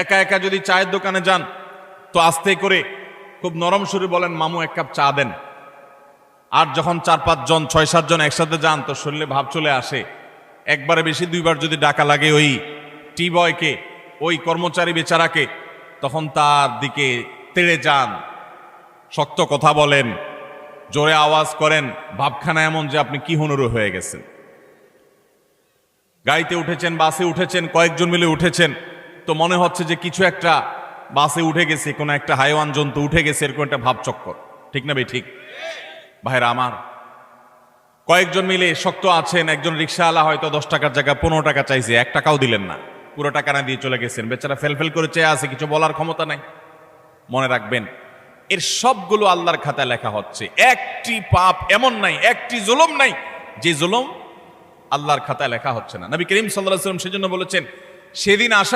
একা একা যদি চায়ের দোকানে যান তো আস্তে করে খুব নরম সুরে বলেন, মামু এক কাপ চা দেন। আর যখন 4-5 জন 6-7 জন একসাথে যান তো শরীরে ভাব চলে আসে। একবারে বেশি 2বার যদি ডাকা লাগে ওই টি বয়কে, ওই কর্মচারী বেচারাকে, তখন তার দিকে তেড়ে যান, শক্ত কথা বলেন, জোরে আওয়াজ করেন, ভাবখানা এমন যে আপনি কি হুনুরু হয়ে গেছেন। গাড়িতে উঠেছেন, বাসে উঠেছেন, কয়েকজন মিলে উঠেছেন, তো মনে হচ্ছে যে কিছু একটা বাসে উঠে গেছে, কোনো একটা হাইওয়ান জন্তু উঠে গেছে, এরকম একটা ভাবচক্কর। ঠিক না ভাই? ঠিক ভাইরা আমার, কয়েকজন মিলে শক্ত আছেন। একজন রিক্সাওয়ালা হয়তো 10 টাকার জায়গায় 15 টাকা চাইছে, 1 টাকাও দিলেন না, পুরো টাকা না দিয়ে চলে গেছেন। বেচারা ফেলফেল করে চেয়ে আছে, কিছু বলার ক্ষমতা নাই। মনে রাখবেন, এর সবগুলো আল্লাহর খাতায় লেখা হচ্ছে। একটি পাপ এমন নাই, একটি জুলুম নাই যে জুলুম আল্লাহর খাতায় লেখা হচ্ছে না। নবী করিম সাল্লাল্লাহু আলাইহি ওয়াসাল্লাম সেজন্য বলেছেন, সেদিন আসা